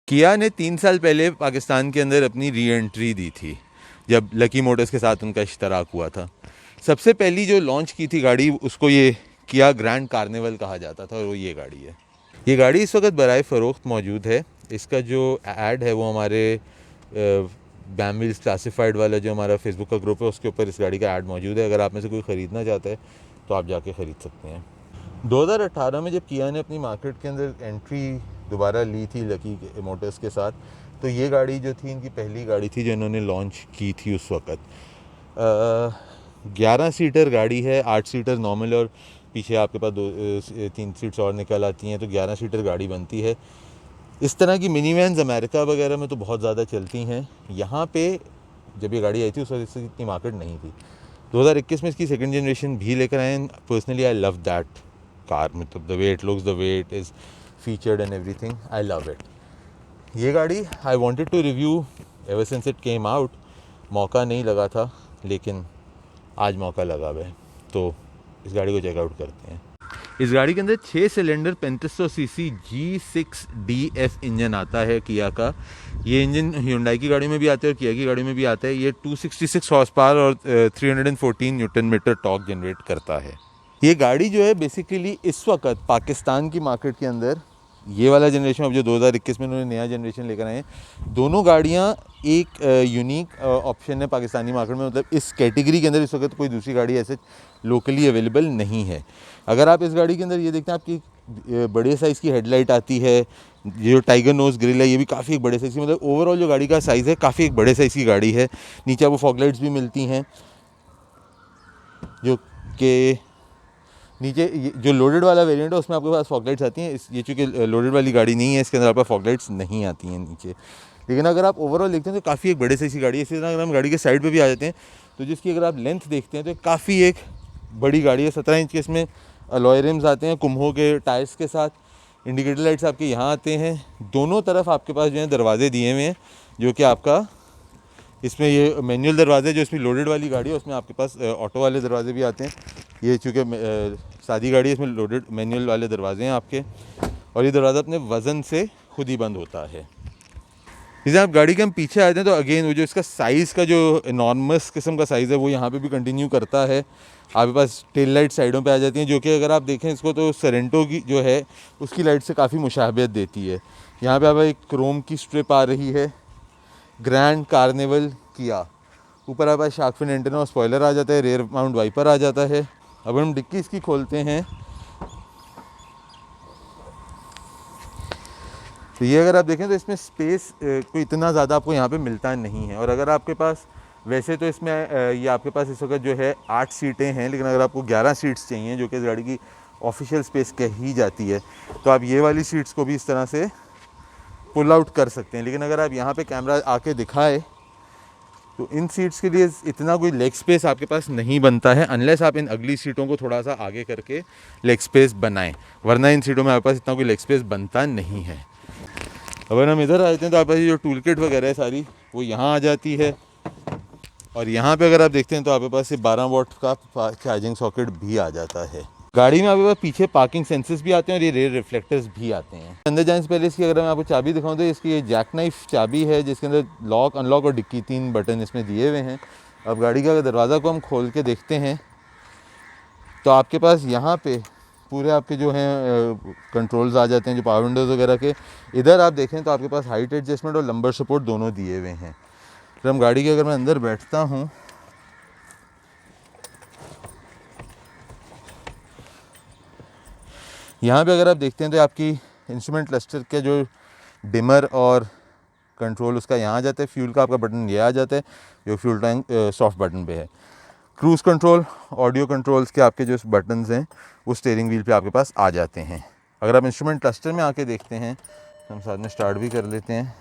किया ने 3 साल पहले पाकिस्तान के अंदर अपनी री एंट्री दी थी, जब लकी मोटर्स के साथ उनका इश्तराक हुआ था। सबसे पहली जो लॉन्च की थी गाड़ी, उसको ये किया ग्रैंड कार्निवल कहा जाता था, और वो ये गाड़ी है। ये गाड़ी इस वक्त बराए फ़रोख्त मौजूद है। इसका जो ऐड है वो हमारे बैमविल्स क्लासिफाइड वाला जो हमारा फेसबुक का ग्रुप है, उसके ऊपर इस गाड़ी का ऐड मौजूद है। अगर आप में से कोई ख़रीदना चाहता है तो आप जाके ख़रीद सकते हैं। 2018 में जब किया ने अपनी मार्केट के अंदर एंट्री दोबारा ली थी लकी मोटर्स के साथ, तो ये गाड़ी जो थी इनकी पहली गाड़ी थी जो इन्होंने लॉन्च की थी उस वक़्त। 11 सीटर गाड़ी है, 8 सीटर नॉर्मल और पीछे आपके पास 3 सीट्स और निकल आती हैं, तो 11 सीटर गाड़ी बनती है। इस तरह की मिनी वैन्स अमेरिका वगैरह में तो बहुत ज़्यादा चलती हैं। यहाँ पे जब ये गाड़ी आई थी उस वक्त इसकी इतनी मार्केट नहीं थी। 2021 में इसकी सेकंड जनरेशन भी लेकर आए। Personally I love that car, मतलब the way it looks, the way it is featured and everything, I love it. ये गाड़ी I wanted to review ever since it came out. मौका नहीं लगा था, लेकिन आज मौका लगा हुआ है, तो इस गाड़ी को चेकआउट करते हैं। इस गाड़ी के अंदर 6 सिलेंडर 3500 सीसी G6DF इंजन आता है किया का। ये इंजन Hyundai की गाड़ी में भी आता है और किया की गाड़ी में भी आता है। ये 266 हॉर्स पावर और 314 न्यूटन मीटर टॉर्क जनरेट करता है। ये गाड़ी जो है बेसिकली इस वक्त पाकिस्तान की मार्केट के अंदर, ये वाला जनरेशन अब जो 2021 में उन्होंने नया जनरेशन लेकर आए हैं, दोनों गाड़ियां एक यूनिक ऑप्शन है पाकिस्तानी मार्केट में। मतलब इस कैटेगरी के अंदर इस वक्त कोई दूसरी गाड़ी ऐसे लोकली अवेलेबल नहीं है। अगर आप इस गाड़ी के अंदर ये देखते हैं, आपकी बड़े साइज़ की हेडलाइट आती है। ये जो टाइगर नोज ग्रिल है ये भी काफ़ी एक बड़े साइज़ की, मतलब ओवरऑल जो गाड़ी का साइज़ है काफ़ी एक बड़े साइज़ की गाड़ी है। नीचे आपको फॉग लाइट्स भी मिलती हैं, जो कि नीचे जो लोडेड वाला वेरिएंट है उसमें आपके पास फॉग लाइट्स आती हैं। ये चूँकि लोडेड वाली गाड़ी नहीं है, इसके अंदर आपको फॉग लाइट्स नहीं आती हैं नीचे। लेकिन अगर आप ओवरऑल देखते हैं तो काफ़ी एक बड़े साइज़ की गाड़ी है। इसी तरह अगर हम गाड़ी के साइड पे भी आ जाते हैं तो जिसकी अगर आप लेंथ देखते हैं तो काफ़ी एक बड़ी गाड़ी है। 17 इंच के इसमें अलॉय रिम्स आते हैं कुम्हो के टायर्स के साथ। इंडिकेटर लाइट्स आपके यहाँ आते हैं। दोनों तरफ आपके पास जो है दरवाजे दिए हुए हैं, जो कि आपका इसमें ये मैनुअल दरवाजे, जो इसमें लोडेड वाली गाड़ी है उसमें आपके पास ऑटो वाले दरवाजे भी आते हैं। ये चूँकि सादी गाड़ी है, इसमें लोडेड मैनुअल वाले दरवाजे हैं आपके, और ये दरवाज़ा अपने वज़न से खुद ही बंद होता है। जैसे आप गाड़ी के हम पीछे आते हैं तो अगेन वो जो इसका साइज़ का जो एनॉर्मस किस्म का साइज़ है वो यहाँ पे भी कंटिन्यू करता है। आपके पास टेल लाइट साइडों पे आ जाती हैं, जो कि अगर आप देखें इसको तो सरेंटो की जो है उसकी लाइट से काफ़ी मुशाबहत देती है। यहाँ पे आप एक क्रोम की स्ट्रिप आ रही है, ग्रैंड कार्निवल किया। ऊपर आपके पास शार्क फिन एंटेना और स्पॉइलर आ जाता है, रेयर माउंट वाइपर आ जाता है। अब हम डिक्की इसकी खोलते हैं तो ये अगर आप देखें तो इसमें स्पेस कोई इतना ज़्यादा आपको यहाँ पे मिलता नहीं है। और अगर आपके पास वैसे तो इसमें ये आपके पास इस वक्त जो है 8 सीटें हैं, लेकिन अगर आपको 11 सीट्स चाहिए जो कि इस गाड़ी की ऑफिशियल स्पेस कही जाती है, तो आप ये वाली सीट्स को भी इस तरह से पुल आउट कर सकते हैं। लेकिन अगर आप यहाँ पे कैमरा आके दिखाए तो इन सीट्स के लिए इतना कोई लेग स्पेस आपके पास नहीं बनता है, अनलेस आप इन अगली सीटों को थोड़ा सा आगे करके लेग स्पेस बनाएं, वरना इन सीटों में आपके पास इतना कोई लेग स्पेस बनता नहीं है। अगर हम इधर आते हैं तो आपके पास जो टूल किट वगैरह है सारी वो यहाँ आ जाती है। और यहाँ पे अगर आप देखते हैं तो आपके पास ये 12 वॉट का चार्जिंग सॉकेट भी आ जाता है। गाड़ी में आपके पास पीछे पार्किंग सेंसर्स भी आते हैं और ये रेयर रिफ्लेक्टर्स भी आते हैं। अंदर जाने से पहले इसकी अगर मैं आपको चाबी दिखाऊं तो इसकी ये जैक नाइफ चाबी है, जिसके अंदर लॉक, अनलॉक और डिक्की 3 बटन इसमें दिए हुए हैं। अब गाड़ी का दरवाज़ा को हम खोल के देखते हैं तो आपके पास यहाँ पे पूरे आपके जो हैं कंट्रोल्स आ जाते हैं, जो पावर विंडोज़ वगैरह के। इधर आप देखें तो आपके पास हाइट एडजस्टमेंट और लंबर सपोर्ट दोनों दिए हुए हैं। फिर हम गाड़ी के अगर मैं अंदर बैठता हूँ यहाँ पे अगर आप देखते हैं तो आपकी इंस्ट्रूमेंट क्लस्टर के जो डिमर और कंट्रोल उसका यहाँ आ जाता है। फ्यूल का आपका बटन ये आ जाता है जो फ्यूल टैंक सॉफ्ट बटन पे है। क्रूज़ कंट्रोल, ऑडियो कंट्रोल्स के आपके जो बटन्स हैं वो स्टीयरिंग व्हील पे आपके पास आ जाते हैं। अगर आप इंस्ट्रूमेंट क्लस्टर में आके देखते हैं तो हम साथ में स्टार्ट भी कर लेते हैं।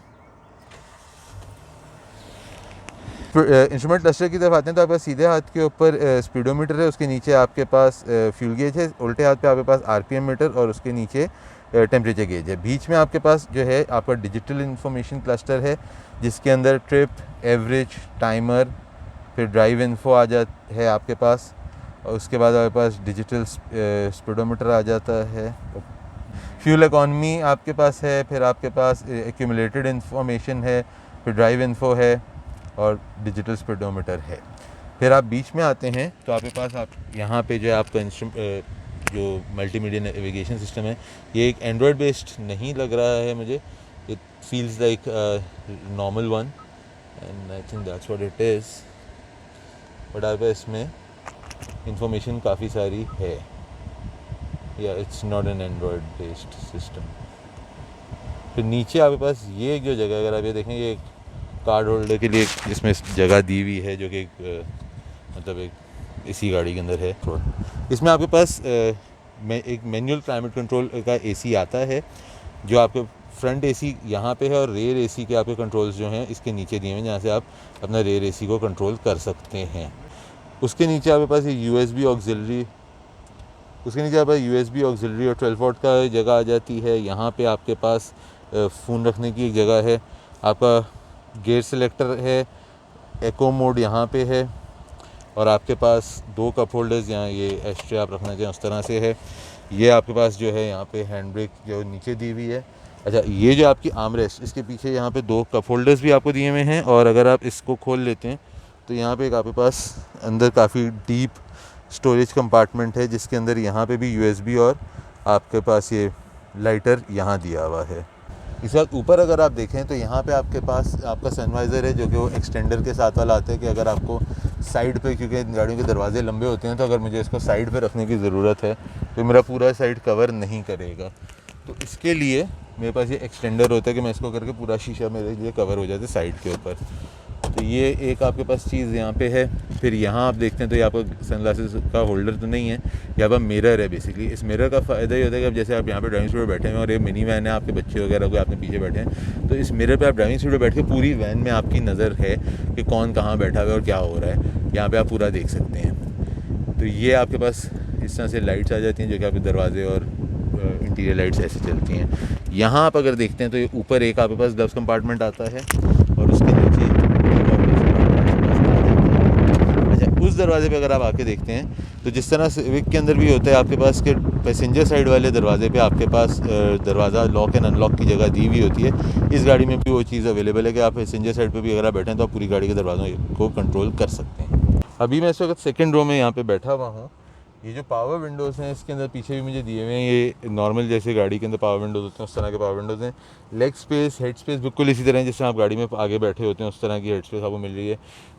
इंस्ट्रूमेंट क्लस्टर की तरफ आते हैं तो आपके पास सीधे हाथ के ऊपर स्पीडोमीटर है, उसके नीचे आपके पास फ्यूल गेज है, उल्टे हाथ पे आपके पास आरपीएम मीटर और उसके नीचे टेम्परेचर गेज है। बीच में आपके पास जो है आपका डिजिटल इंफॉर्मेशन क्लस्टर है, जिसके अंदर ट्रिप, एवरेज, टाइमर, फिर ड्राइव इन्फो आ जाता है आपके पास, और उसके बाद आपके पास डिजिटल स्पीडोमीटर आ जाता है। फ्यूल इकॉनमी आपके पास है, फिर आपके पास एक्यूमुलेटेड इंफॉर्मेशन है, फिर ड्राइव इन्फो है और डिजिटल स्पीडोमीटर है। फिर आप बीच में आते हैं तो आपके पास आप यहाँ पे जो है आपका जो मल्टीमीडिया नेविगेशन सिस्टम है, ये एक एंड्रॉयड बेस्ड नहीं लग रहा है मुझे, it feels like normal one and I think that's what it is. But आपका इसमें इंफॉर्मेशन काफ़ी सारी है, या it's not an Android based system. फिर नीचे आपके पास ये जो जगह, अगर आप ये देखें, ये कार्ड होल्डर के लिए इसमें जगह दी हुई है, जो कि मतलब एक इसी गाड़ी के अंदर है। इसमें आपके पास एक मैनुअल क्लाइमेट कंट्रोल का एसी आता है, जो आपके फ्रंट एसी यहाँ पे है और रेयर एसी के आपके कंट्रोल्स जो हैं इसके नीचे दिए हुए हैं, जहाँ से आप अपना रेयर एसी को कंट्रोल कर सकते हैं। उसके नीचे आपके पास ये USB ऑक्सिलरी, उसके नीचे आपके पास USB ऑक्सिलरी और 12 वोल्ट का जगह आ जाती है। यहाँ पे आपके पास फ़ोन रखने की एक जगह है, आपका गियर सेलेक्टर है, एको मोड यहाँ पे है और आपके पास 2 कप होल्डर्स, यहाँ ये एस्ट्रे आप रखना चाहें उस तरह से है। ये आपके पास जो है यहाँ पे हैंड ब्रेक जो नीचे दी हुई है। अच्छा, ये जो आपकी आर्मरेस्ट, इसके पीछे यहाँ पे 2 कप होल्डर्स भी आपको दिए हुए हैं और अगर आप इसको खोल लेते हैं तो यहाँ पे एक आपके पास अंदर काफ़ी डीप स्टोरेज कंपार्टमेंट है, जिसके अंदर यहाँ पे भी USB और आपके पास ये लाइटर यहाँ दिया हुआ है। इस वक्त ऊपर अगर आप देखें तो यहाँ पे आपके पास आपका सनवाइज़र है, जो कि वो एक्सटेंडर के साथ वाला आता है कि अगर आपको साइड पे, क्योंकि गाड़ियों के दरवाजे लंबे होते हैं, तो अगर मुझे इसको साइड पे रखने की ज़रूरत है तो मेरा पूरा साइड कवर नहीं करेगा, तो इसके लिए मेरे पास ये एक्सटेंडर होता है कि मैं इसको करके पूरा शीशा मेरे लिए कवर हो जाता है साइड के ऊपर। तो ये एक आपके पास चीज़ यहाँ पे है। फिर यहाँ आप देखते हैं तो यहाँ पर सनग्लासेस का होल्डर तो नहीं है, यहाँ पर मिरर है। बेसिकली इस मिरर का फ़ायदा ये होता है कि अब जैसे आप यहाँ पे ड्राइविंग सीट पर बैठे हैं और ये मिनी वैन है, आपके बच्चे वगैरह को आपने पीछे बैठे हैं, तो इस मिरर पे आप ड्राइविंग सीट पर बैठ के पूरी वैन में आपकी नज़र है कि कौन कहाँ बैठा हुआ है और क्या हो रहा है, यहाँ पर आप पूरा देख सकते हैं। तो ये आपके पास इस तरह से लाइट्स आ जाती हैं, जो कि आपके दरवाजे और इंटीरियर लाइट्स ऐसे चलती हैं। यहाँ आप अगर देखते हैं तो ये ऊपर एक आपके पास ग्लव्स कंपार्टमेंट आता है और उसके नीचे उस दरवाजे पे अगर आप आके देखते हैं तो जिस तरह सिविक के अंदर भी होता है आपके पास के पैसेंजर साइड वाले दरवाजे पे आपके पास दरवाज़ा लॉक एंड अनलॉक की जगह दी हुई होती है। इस गाड़ी में भी वो चीज़ अवेलेबल है कि आप पैसेंजर साइड पे भी अगर आप बैठे हैं तो आप पूरी गाड़ी के दरवाज़ों को कंट्रोल कर सकते हैं। अभी मैं इस वक्त सेकेंड रो में यहाँ पर बैठा हुआ हूँ। ये जो पावर विंडोज़ हैं इसके अंदर पीछे भी मुझे दिए हुए हैं, ये नॉर्मल जैसे गाड़ी के अंदर पावर विंडोज़ होते हैं उस तरह के पावर विंडोज़ हैं। लेग स्पेस, हेड स्पेस बिल्कुल इसी तरह जैसे आप गाड़ी में आगे बैठे होते हैं उस तरह की हेड स्पेस आपको मिल रही है।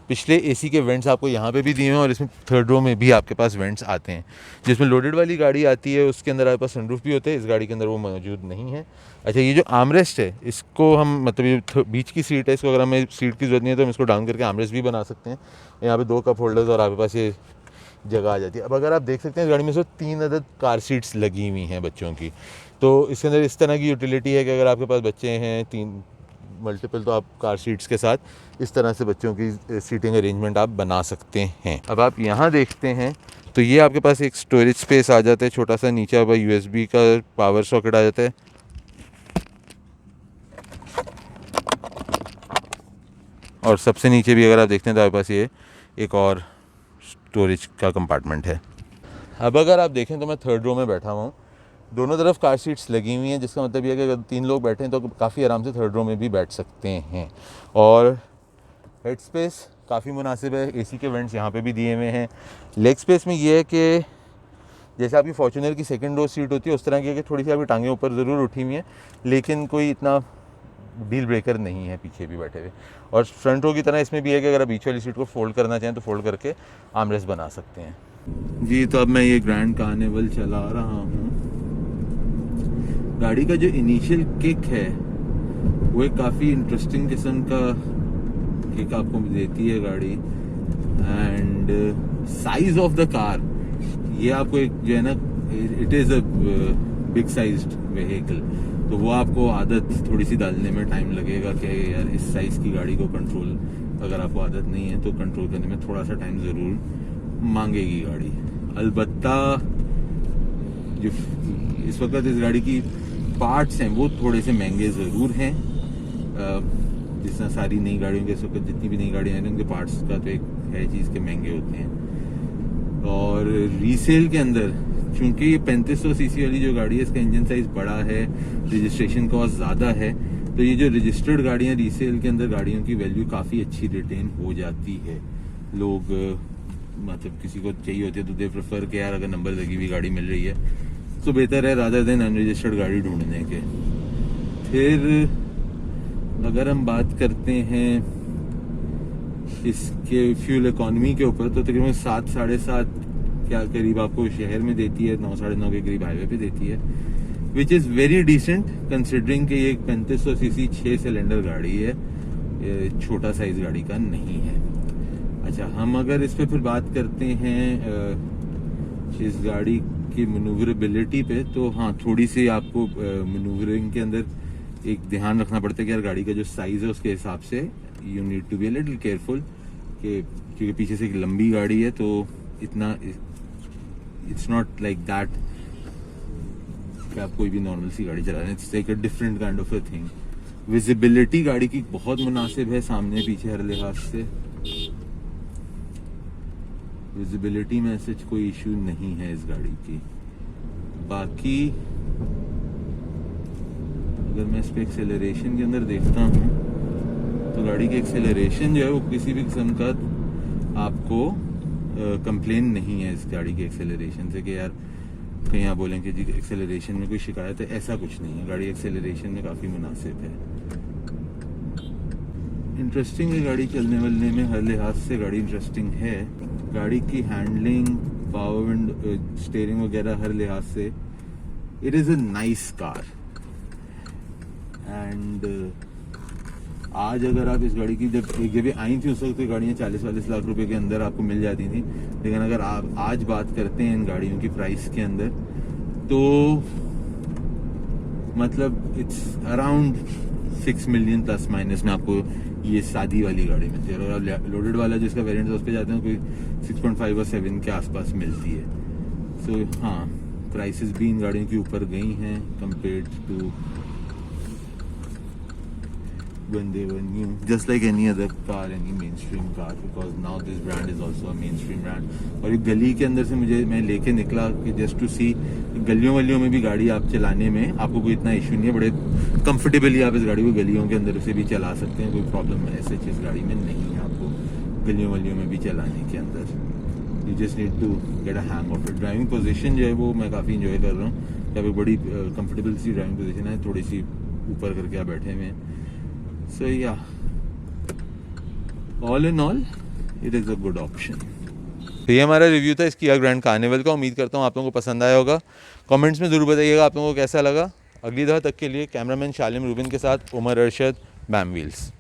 पिछले एसी के वेंट्स आपको यहाँ पे भी दिए हुए हैं और इसमें थर्ड रो में भी आपके पास वेंट्स आते हैं। जिसमें लोडेड वाली गाड़ी आती है उसके अंदर आपके पास सनरूफ भी होते हैं, इस गाड़ी के अंदर वो मौजूद नहीं है। अच्छा, ये जो आर्मरेस्ट है इसको हम मतलब ये बीच की सीट है, इसको अगर हमें सीट की ज़रूरत नहीं है तो हम इसको डाउन करके आर्मरेस्ट भी बना सकते हैं। यहाँ पे 2 कप होल्डर्स और आपके पास ये जगह आ जाती है। अब अगर आप देख सकते हैं इस गाड़ी में 3 अदद कार सीट्स लगी हुई हैं बच्चों की, तो इसके अंदर इस तरह की यूटिलिटी है कि अगर आपके पास बच्चे हैं 3 मल्टीपल, तो आप कार सीट्स के साथ इस तरह से बच्चों की सीटिंग अरेंजमेंट आप बना सकते हैं। अब आप यहाँ देखते हैं तो ये आपके पास एक स्टोरेज स्पेस आ जाता है छोटा सा, नीचे आपका USB का पावर सॉकेट आ जाता है और सबसे नीचे भी अगर आप देखते हैं तो आपके पास ये एक और स्टोरेज का कंपार्टमेंट है। अब अगर आप देखें तो मैं थर्ड रो में बैठा हुआ हूँ, दोनों तरफ कार सीट्स लगी हुई हैं, जिसका मतलब ये है कि अगर 3 लोग बैठे हैं तो काफ़ी आराम से थर्ड रो में भी बैठ सकते हैं। और हेड स्पेस काफ़ी मुनासिब है, एसी के वेंट्स यहाँ पे भी दिए हुए हैं। लेग स्पेस में ये है कि जैसे आपकी फॉर्च्यूनर की सेकंड रो सीट होती है उस तरह की है कि थोड़ी सी आपकी टांगें ऊपर ज़रूर उठी हुई हैं, लेकिन कोई इतना डील ब्रेकर नहीं है पीछे भी बैठे हुए। और फ्रंट रो की तरह इसमें भी है कि अगर आप बीच वाली सीट को फोल्ड करना चाहें तो फोल्ड करके आर्मरेस्ट बना सकते हैं। जी, तो अब मैं ये ग्रैंड कार्निवल चला रहा हूँ। गाड़ी का जो इनिशियल किक है वो एक काफ़ी इंटरेस्टिंग किस्म का किक आपको देती है गाड़ी। And size of the car, ये आपको एक जो है ना, it is a big sized vehicle, तो वो आपको आदत थोड़ी सी डालने में टाइम लगेगा कि यार इस साइज़ की गाड़ी को कंट्रोल, अगर आपको आदत नहीं है तो कंट्रोल करने में थोड़ा सा टाइम ज़रूर मांगेगी गाड़ी। अलबत्ता जो इस वक्त इस गाड़ी की पार्ट्स हैं वो थोड़े से महंगे ज़रूर हैं। जिस तरह सारी नई गाड़ियों के इस वक्त जितनी भी नई गाड़ियाँ हैं उनके पार्ट्स का तो एक है चीज़ के महंगे होते हैं। और रीसेल के अंदर चूँकि ये 3500 सीसी वाली जो गाड़ी है इसका इंजन साइज बड़ा है, रजिस्ट्रेशन कॉस्ट ज़्यादा है, तो ये जो रजिस्टर्ड गाड़ियाँ रीसेल के अंदर गाड़ियों की वैल्यू काफ़ी अच्छी रिटेन हो जाती है। लोग मतलब किसी को चाहिए होती है तो दे प्रेफर के यार अगर नंबर लगी हुई गाड़ी मिल रही है तो बेहतर है रादर देन अनरजिस्टर्ड गाड़ी ढूंढने के। फिर अगर हम बात करते हैं इसके फ्यूल इकोनॉमी के ऊपर, तो तकरीबन 7 साढ़े 7 क्या करीब आपको शहर में देती है, 9 साढ़े 9 के करीब हाईवे पे देती है, which is very decent considering कि ये एक 3500 सीसी 6 सिलेंडर गाड़ी है, छोटा साइज गाड़ी का नहीं है। अच्छा, हम अगर इस पे फिर बात करते हैं इस गाड़ी की मनूवरेबिलिटी पे, तो हाँ थोड़ी सी आपको मनूवरिंग के अंदर एक ध्यान रखना पड़ता है कि यार गाड़ी का जो साइज़ है उसके हिसाब से you need to be a little careful, कि क्योंकि पीछे से एक लंबी गाड़ी है तो इतना इट्स नॉट लाइक दैट कि आप कोई भी नॉर्मल सी गाड़ी चला रहे हैं, it's like a different kind of a thing. Visibility गाड़ी की बहुत मुनासिब है सामने पीछे हर लिहाज से, विजिबिलिटी में ऐसे कोई इशू नहीं है इस गाड़ी की। बाकी अगर मैं इस पे एक्सेलरेशन के अंदर देखता हूँ तो गाड़ी की एक्सेलरेशन जो है वो किसी भी किस्म का आपको कंप्लेन नहीं है इस गाड़ी की एक्सेलरेशन से कि यार कहीं आप बोलें कि जी एक्सेलरेशन में कोई शिकायत है, ऐसा कुछ नहीं है। गाड़ी एक्सेलरेशन में काफ़ी मुनासिब है। इंटरेस्टिंग है गाड़ी, चलने वलने में हर लिहाज से गाड़ी इंटरेस्टिंग है। गाड़ी की हैंडलिंग, पावर विंड, स्टीयरिंग वगैरह हर लिहाज से it is a nice car. And आज अगर आप इस गाड़ी की जब ये आई थी उस वक्त गाड़ियाँ 40-40 लाख रुपए के अंदर आपको मिल जाती थी, लेकिन अगर आप आज बात करते हैं इन गाड़ियों की प्राइस के अंदर तो मतलब it's around 6 million plus minus में आपको ये सादी वाली गाड़ी मिलती है। और आप लोडेड वाला जिसका वेरिएंट है उस पर जाते हैं कोई 6.5 और 7 के आसपास मिलती है। सो हाँ, प्राइसेस भी इन गाड़ियों के ऊपर गई हैं compared to when they were new, just like any other car, any mainstream car, because now this brand is also a mainstream brand। और एक गली के अंदर से मैं लेके निकला कि जस्ट टू सी, गलियों वलियों में भी गाड़ी आप चलाने में आपको कोई इतना इशू नहीं है, बड़े कंफर्टेबली आप इस गाड़ी को गलियों के अंदर से भी चला सकते हैं, कोई प्रॉब्लम ऐसे इस गाड़ी में नहीं है आपको गलियों वलियों में भी चलाने के अंदर। You just need to get a hang of it. Driving position जो है वो मैं काफ़ी इंजॉय कर रहा हूँ, यहाँ पे बड़ी कंफर्टेबल सी ड्राइविंग पोजीशन है, थोड़ी सी ऊपर करके आप बैठे हुए हैं। So yeah, all in all, it is a good option। तो ये हमारा रिव्यू था इस किया ग्रैंड कार्निवल का। उम्मीद करता हूँ आप लोगों को पसंद आया होगा। कमेंट्स में ज़रूर बताइएगा आप लोगों को कैसा लगा। अगली दफ़ा तक के लिए कैमरामैन शालिम रूबिन के साथ उमर अरशद, बैम व्हील्स।